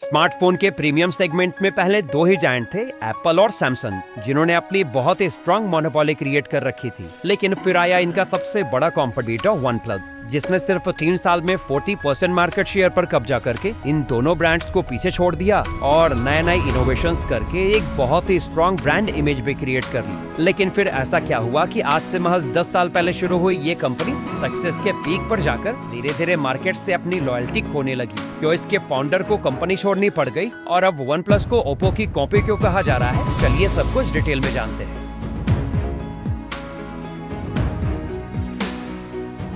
Smartphone के premium segment में पहले दो ही जायंट थे, एप्पल और सैमसंग, जिन्होंने अपनी बहुत ही स्ट्रांग मोनोपोली क्रिएट कर रखी थी। लेकिन फिर आया इनका सबसे बड़ा कॉम्पिटिटर वन प्लस, जिसने सिर्फ 3 साल में 40% मार्केट शेयर पर कब्जा करके इन दोनों ब्रांड्स को पीछे छोड़ दिया और नए नए इनोवेशंस करके एक बहुत ही स्ट्रांग ब्रांड इमेज भी क्रिएट कर ली। लेकिन फिर ऐसा क्या हुआ कि आज से महज 10 साल पहले शुरू हुई ये कंपनी सक्सेस के पीक पर जाकर धीरे धीरे मार्केट से अपनी लॉयल्टी खोने लगी। क्यों इसके फाउंडर को कंपनी छोड़नी पड़ गई और अब वन प्लस को ओप्पो की कॉपी क्यों कहा जा रहा है, चलिए सब कुछ डिटेल में जानते हैं।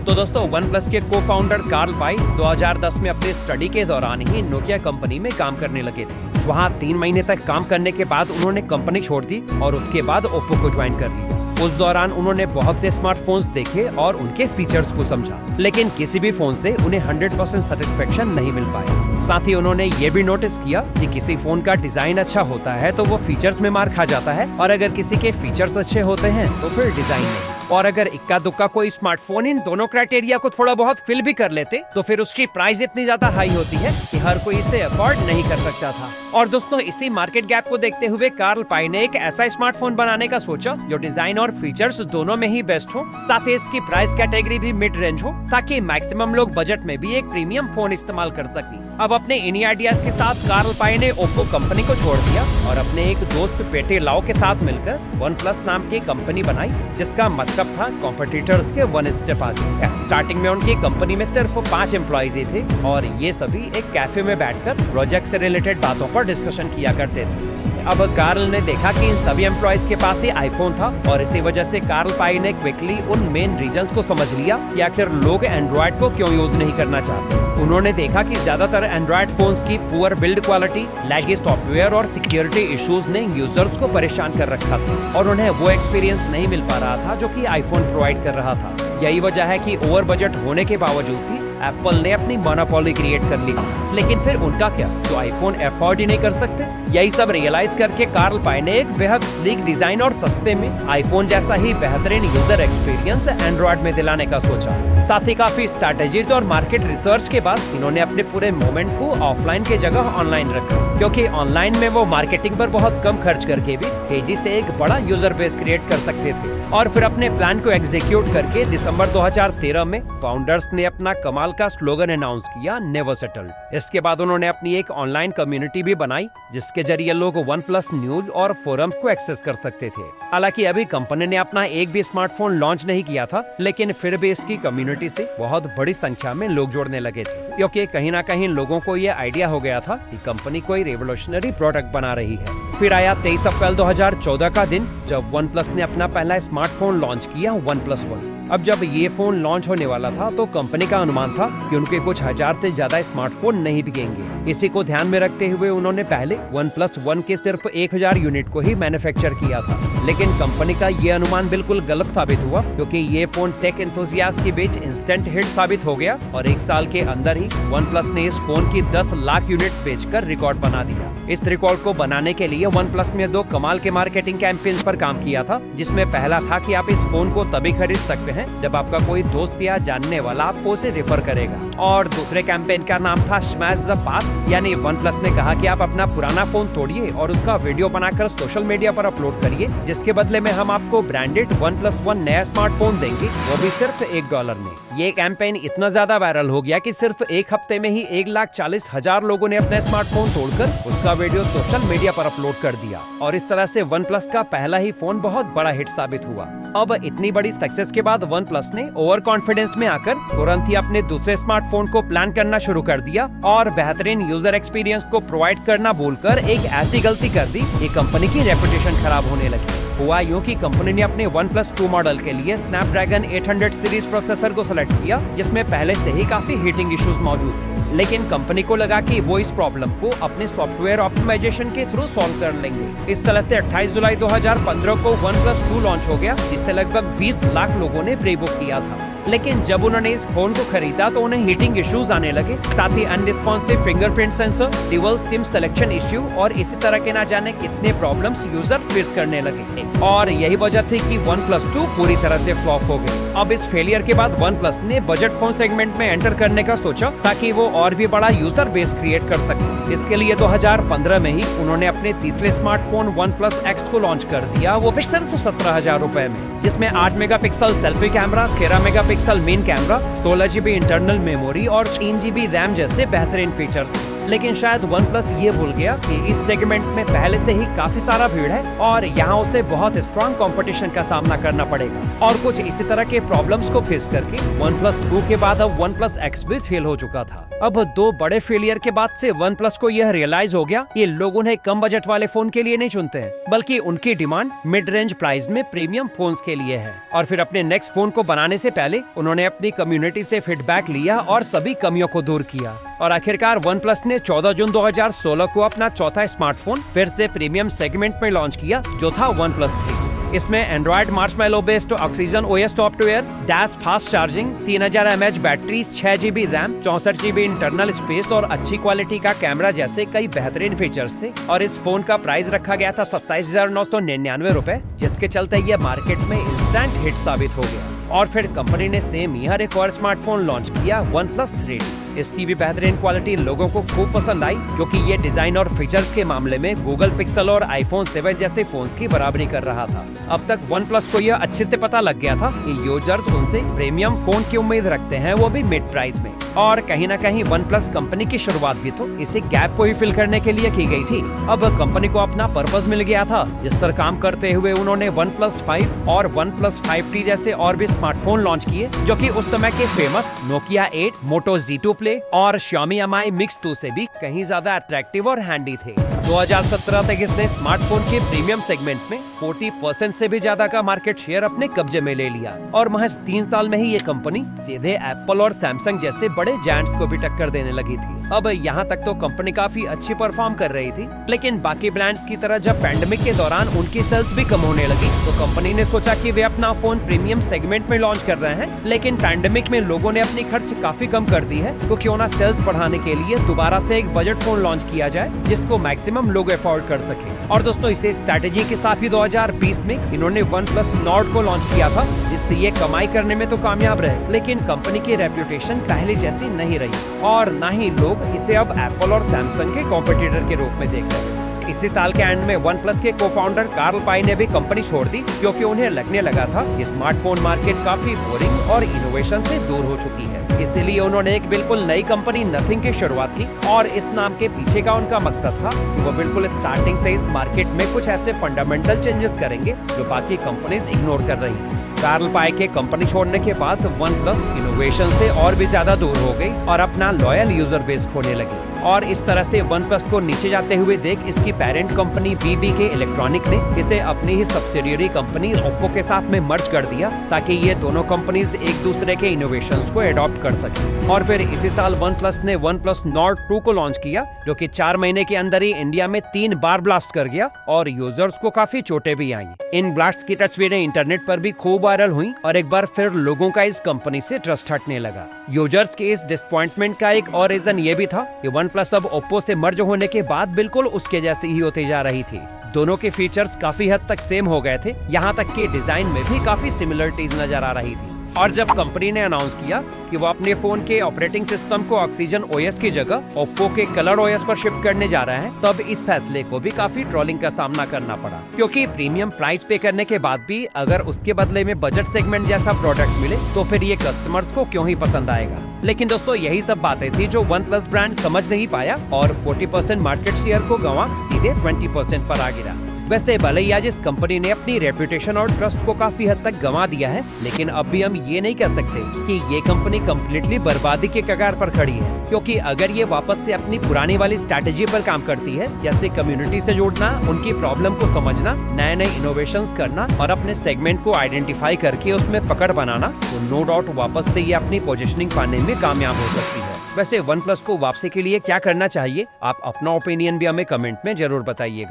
तो दोस्तों, वन प्लस के को फाउंडर कार्ल पाई 2010 में अपनी स्टडी के दौरान ही नोकिया कंपनी में काम करने लगे थे। वहाँ 3 महीने तक काम करने के बाद उन्होंने कंपनी छोड़ दी और उसके बाद ओप्पो को ज्वाइन कर लिया। उस दौरान उन्होंने बहुत से स्मार्टफोन्स देखे और उनके फीचर्स को समझा, लेकिन किसी भी फोन से उन्हें 100% सेटिस्फेक्शन नहीं मिल पाया। साथ ही उन्होंने ये भी नोटिस किया कि किसी फोन का डिजाइन अच्छा होता है तो वो फीचर्स में मार खा जाता है, और अगर किसी के फीचर्स अच्छे होते हैं तो फिर डिजाइन नहीं। और अगर इक्का दुक्का कोई स्मार्टफोन इन दोनों क्राइटेरिया को थोड़ा बहुत फिल भी कर लेते तो फिर उसकी प्राइस इतनी ज्यादा हाई होती है कि हर कोई इसे अफोर्ड नहीं कर सकता था। और दोस्तों, इसी मार्केट गैप को देखते हुए कार्ल पाई ने एक ऐसा स्मार्टफोन बनाने का सोचा जो डिजाइन और फीचर्स दोनों में ही बेस्ट हो, साथ ही इसकी प्राइस कैटेगरी भी मिड रेंज हो, ताकि मैक्सिमम लोग बजट में भी एक प्रीमियम फोन इस्तेमाल कर सकें। अब अपने इन्हीं आइडियाज के साथ कार्ल पाई ने ओप्पो कंपनी को छोड़ दिया और अपने एक दोस्त पेटे लाओ के साथ मिलकर वन प्लस नाम की कंपनी बनाई, जिसका मतलब था कॉम्पिटिटर्स के 1 स्टेप आगे। स्टार्टिंग में उनकी कंपनी में सिर्फ 5 एम्प्लॉइज ही थे और ये सभी एक कैफे में बैठकर प्रोजेक्ट से रिलेटेड बातों पर डिस्कशन किया करते थे। अब कार्ल ने देखा कि इन सभी एम्प्लॉइज के पास ही आईफोन था और इसी वजह से कार्ल पाई ने क्विकली उन मेन रीजंस को समझ लिया कि आखिर लोग एंड्रॉइड को क्यों यूज नहीं करना चाहते। उन्होंने देखा कि ज्यादातर एंड्रॉइड फोन्स की पुअर बिल्ड क्वालिटी, लैगी सॉफ्टवेयर और सिक्योरिटी इश्यूज ने यूजर्स को परेशान कर रखा था और उन्हें वो एक्सपीरियंस नहीं मिल पा रहा था जो कि आईफोन प्रोवाइड कर रहा था। यही वजह है कि ओवर बजट होने के बावजूद भी एप्पल ने अपनी मोनोपोली क्रिएट कर ली। लेकिन फिर उनका क्या, तो आईफोन अफोर्ड ही नहीं कर सकते? यही सब रियलाइज करके कार्ल पाई ने एक बेहद स्लीक डिजाइन और सस्ते में आईफोन जैसा ही बेहतरीन यूजर एक्सपीरियंस एंड्रॉइड में दिलाने का सोचा। साथ ही काफी स्ट्रैटेजी और मार्केट रिसर्च के बाद इन्होंने अपने पूरे मोमेंट को ऑफलाइन के जगह ऑनलाइन रखा, क्योंकि ऑनलाइन में वो मार्केटिंग पर बहुत कम खर्च करके भी तेजी से एक बड़ा यूजर बेस क्रिएट कर सकते थे। और फिर अपने प्लान को एग्जीक्यूट करके दिसंबर 2013 में फाउंडर्स ने अपना कमाल का स्लोगन अनाउंस किया, नेवर सेटल। इसके बाद उन्होंने अपनी एक ऑनलाइन कम्युनिटी भी बनाई, जिसके जरिए लोग वन प्लस न्यूज और फोरम्स को एक्सेस कर सकते थे। हालांकि अभी कंपनी ने अपना एक भी स्मार्टफोन लॉन्च नहीं किया था, लेकिन फिर भी इसकी कम्युनिटी से बहुत बड़ी संख्या में लोग जुड़ने लगे थे, क्योंकि कहीं ना कहीं लोगों को ये आइडिया हो गया था कि कंपनी कोई रेवोल्यूशनरी प्रोडक्ट बना रही है। फिर आया 23 अप्रैल 2014 का दिन, जब वन प्लस ने अपना पहला स्मार्टफोन लॉन्च किया, वन प्लस वन। अब जब ये फोन लॉन्च होने वाला था तो कंपनी का अनुमान था कि उनके कुछ हजार से ज्यादा स्मार्टफोन नहीं बिकेंगे। इसी को ध्यान में रखते हुए उन्होंने पहले वन प्लस वन के सिर्फ 1000 यूनिट को ही मैन्युफैक्चर किया था। लेकिन कंपनी का ये अनुमान बिल्कुल गलत साबित हुआ, क्योंकि ये फोन टेक एंथुसियास्ट के बीच इंस्टेंट हिट साबित हो गया और 1 साल के अंदर ही वन प्लस ने इस फोन की 10 लाख यूनिट्स बेचकर रिकॉर्ड बना दिया। इस रिकॉर्ड को बनाने के लिए वन प्लस ने 2 कमाल के मार्केटिंग कैंपेन्स पर काम किया था, जिसमें पहला था कि आप इस फोन को तभी खरीद सकते हैं जब आपका कोई दोस्त या जानने वाला आपको उसे रेफर करेगा, और दूसरे कैंपेन का नाम था स्मैश द पास्ट, यानी वन प्लस ने कहा कि आप अपना पुराना फोन तोड़िए और उसका वीडियो बनाकर सोशल मीडिया पर अपलोड करिए, जिसके बदले में हम आपको ब्रांडेड वन प्लस वन नया स्मार्टफोन देंगे, वो भी सिर्फ $1 में। ये कैंपेन इतना ज्यादा वायरल हो गया कि सिर्फ 1 हफ्ते में ही 1,40,000 लोगों ने अपना स्मार्टफोन तोड़कर उसका वीडियो सोशल मीडिया पर अपलोड कर दिया, और इस तरह से वन प्लस का पहला ही फोन बहुत बड़ा हिट साबित हुआ। अब इतनी बड़ी सक्सेस के बाद वन प्लस ने ओवर कॉन्फिडेंस में आकर तुरंत ही अपने दूसरे स्मार्टफोन को प्लान करना शुरू कर दिया और बेहतरीन यूजर एक्सपीरियंस को प्रोवाइड करना भूलकर एक ऐसी गलती कर दी कि कंपनी की रेपुटेशन खराब होने लगी। हुआ यूं कि कंपनी ने अपने वन प्लस 2 मॉडल के लिए स्नैपड्रैगन 800 सीरीज प्रोसेसर को सेलेक्ट किया, जिसमें पहले से ही काफी हीटिंग इश्यूज मौजूद थे। लेकिन कंपनी को लगा कि वो इस प्रॉब्लम को अपने सॉफ्टवेयर ऑप्टिमाइजेशन के थ्रू सॉल्व कर लेंगे। इस तरह से 28 जुलाई 2015 को वन प्लस 2 लॉन्च हो गया, जिससे लगभग 20 लाख लोगों ने प्री बुक किया था। लेकिन जब उन्होंने इस फोन को खरीदा तो उन्हें हीटिंग इश्यूज आने लगे, साथ ही unresponsive fingerprint sensor, dual SIM selection issue और इसी तरह के ना जाने कितने प्रॉब्लम्स यूजर फेस करने लगे थे। और यही वजह थी कि OnePlus 2 पूरी तरह से फ्लॉप हो गई। अब इस फेलियर के बाद OnePlus ने बजट फोन सेगमेंट में एंटर करने का सोचा ताकि वो और भी बड़ा यूजर बेस क्रिएट कर सके। इसके लिए 2015 में ही उन्होंने अपने तीसरे स्मार्टफोन OnePlus X को लॉन्च कर दिया, वो फिर से 17,000 रुपए में, जिसमें 8 megapixel selfie camera, 13 megapixel main camera, 16 GB internal memory और 3 GB रैम जैसे बेहतरीन फीचर्स। लेकिन शायद OnePlus ये भूल गया कि इस सेगमेंट में पहले से ही काफी सारा भीड़ है और यहाँ उसे बहुत स्ट्रॉन्ग कंपटीशन का सामना करना पड़ेगा। और कुछ इसी तरह के प्रॉब्लम्स को फेस करके OnePlus 2 के बाद अब OnePlus X भी फेल हो चुका था। अब 2 बड़े फेलियर के बाद से OnePlus को यह रियलाइज हो गया कि लोग उन्हें कम बजट वाले फोन के लिए नहीं चुनते हैं, बल्कि उनकी डिमांड मिड रेंज प्राइस में प्रीमियम फोन्स के लिए है। और फिर अपने नेक्स्ट फोन को बनाने से पहले उन्होंने अपनी कम्युनिटी से फीडबैक लिया और सभी कमियों को दूर किया। और आखिरकार OnePlus ने 14 जून 2016 को अपना चौथा स्मार्टफोन फिर से प्रीमियम सेगमेंट में लॉन्च किया, जो था OnePlus 3। इसमें Android Marshmallow based oxygen OS software, dash fast charging, 3000 mAh battery, 6 GB RAM, 64 GB internal space और अच्छी क्वालिटी का कैमरा जैसे कई बेहतरीन फीचर्स थे। और इस फोन का प्राइस रखा गया था 27,999 रुपए, जिसके चलते ये मार्केट में इंस्टेंट हिट साबित हो गया। और फिर कंपनी ने सेम ईयर एक और स्मार्टफोन लॉन्च किया, OnePlus 3D। इसकी भी बेहतरीन क्वालिटी लोगों को खूब पसंद आई, क्योंकि ये डिजाइन और फीचर्स के मामले में गूगल पिक्सल और iPhone 7 जैसे फोन्स की बराबरी कर रहा था। अब तक OnePlus को यह अच्छे से पता लग गया था कि यूजर्स उनसे प्रीमियम फोन की उम्मीद रखते हैं, वो भी मिड प्राइस में। और कहीं ना कहीं OnePlus कंपनी की शुरुआत भी तो इसी गैप को ही फिल करने के लिए की गई थी। अब कंपनी को अपना पर्पस मिल गया था। इस पर काम करते हुए उन्होंने OnePlus 5 और OnePlus 5T जैसे और भी स्मार्टफोन लॉन्च किए, जो कि उस समय के famous Nokia 8, Moto Z2 Play और Xiaomi Mi Mix 2 से भी कहीं ज्यादा अट्रैक्टिव और हैंडी थे। 2017 तक इसने स्मार्टफोन के प्रीमियम सेगमेंट में 40% से भी ज्यादा का मार्केट शेयर अपने कब्जे में ले लिया। और महज 3 साल में ही ये कंपनी सीधे एप्पल और सैमसंग जैसे बड़े जायंट्स को भी टक्कर देने लगी थी। अब यहाँ तक तो कंपनी काफी अच्छी परफॉर्म कर रही थी, लेकिन बाकी ब्रांड्स की तरह जब पैंडेमिक के दौरान उनकी सेल्स भी कम होने लगी, तो कंपनी ने सोचा कि वे अपना फोन प्रीमियम सेगमेंट में लॉन्च कर रहे हैं। लेकिन पैंडेमिक में लोगों ने अपनी खर्च काफी कम कर दी है, तो क्यों ना सेल्स बढ़ाने के लिए दोबारा से एक बजट फोन लॉन्च किया जाए, जिसको मैक्सिमम लोग अफोर्ड कर सके। और दोस्तों, इसे स्ट्रेटेजी के साथ ही 2020 में इन्होंने OnePlus Nord को लॉन्च किया था, जिससे ये कमाई करने में तो कामयाब रहे, लेकिन कंपनी की रेप्यूटेशन पहले जैसी नहीं रही और न ही लोग इसे अब एप्पल और सैमसंग के कॉम्पिटिटर के रूप में देख रहे हैं। इसी साल के एंड में OnePlus के को-फाउंडर कार्ल पाई ने भी कंपनी छोड़ दी, क्योंकि उन्हें लगने लगा था कि स्मार्टफोन मार्केट काफी बोरिंग और इनोवेशन से दूर हो चुकी है। इसलिए उन्होंने एक बिल्कुल नई कंपनी नथिंग की शुरुआत की, और इस नाम के पीछे का उनका मकसद था कि वो बिल्कुल स्टार्टिंग से इस मार्केट में कुछ ऐसे फंडामेंटल चेंजेस करेंगे जो बाकी कंपनीज इग्नोर कर रही है। कार्ल पाई के कंपनी छोड़ने के बाद OnePlus इनोवेशन से और भी ज्यादा दूर हो गई और अपना लॉयल यूजर बेस खोने लगी। और इस तरह से OnePlus को नीचे जाते हुए देख इसकी पेरेंट कंपनी BBK इलेक्ट्रॉनिक ने इसे अपनी ही सब्सिडियरी कंपनी Oppo के साथ में मर्ज कर दिया, ताकि ये दोनों कंपनीज एक दूसरे के इनोवेशंस को अडॉप्ट कर सके। और फिर इसी साल OnePlus ने OnePlus Nord 2 को लॉन्च किया, जो कि 4 महीने के अंदर ही इंडिया में 3 बार ब्लास्ट कर गया और यूजर्स को काफी चोटें भी आई। इन ब्लास्ट की तस्वीरें इंटरनेट पर भी खूब वायरल हुई और एक बार फिर लोगों का इस कंपनी से ट्रस्ट हटने लगा। यूजर्स के इस डिसअपॉइंटमेंट का एक और रीजन ये भी था कि OnePlus अब Oppo से मर्ज होने के बाद बिल्कुल उसके जैसी ही होती जा रही थी। दोनों के फीचर्स काफी हद तक सेम हो गए थे, यहाँ तक कि डिजाइन में भी काफी सिमिलरिटीज नजर आ रही थी। और जब कंपनी ने अनाउंस किया कि वो अपने फोन के ऑपरेटिंग सिस्टम को ऑक्सीजन OS की जगह Oppo के कलर OS पर शिफ्ट करने जा रहे हैं, तब इस फैसले को भी काफी ट्रोलिंग का सामना करना पड़ा, क्योंकि प्रीमियम प्राइस पे करने के बाद भी अगर उसके बदले में बजट सेगमेंट जैसा प्रोडक्ट मिले तो फिर ये कस्टमर्स को क्यों ही पसंद आएगा। लेकिन दोस्तों, यही सब बातें थी जो OnePlus ब्रांड समझ नहीं पाया और 40% मार्केट शेयर को गंवा सीधे 20% पर आ गिरा। वैसे भले ही आज इस कंपनी ने अपनी रेपुटेशन और ट्रस्ट को काफी हद तक गंवा दिया है, लेकिन अब भी हम ये नहीं कह सकते कि ये कंपनी कम्प्लीटली बर्बादी के कगार पर खड़ी है, क्योंकि अगर ये वापस से अपनी पुरानी वाली स्ट्रैटेजी पर काम करती है, जैसे कम्युनिटी से जुड़ना, उनकी प्रॉब्लम को समझना, नए नए इनोवेशंस करना और अपने सेगमेंट को आइडेंटिफाई करके उसमें पकड़ बनाना, तो नो डाउट वापस से ये अपनी पोजीशनिंग पाने में कामयाब हो सकती है। वैसे OnePlus को वापसी के लिए क्या करना चाहिए, आप अपना ओपिनियन भी हमें कमेंट में जरूर बताइएगा।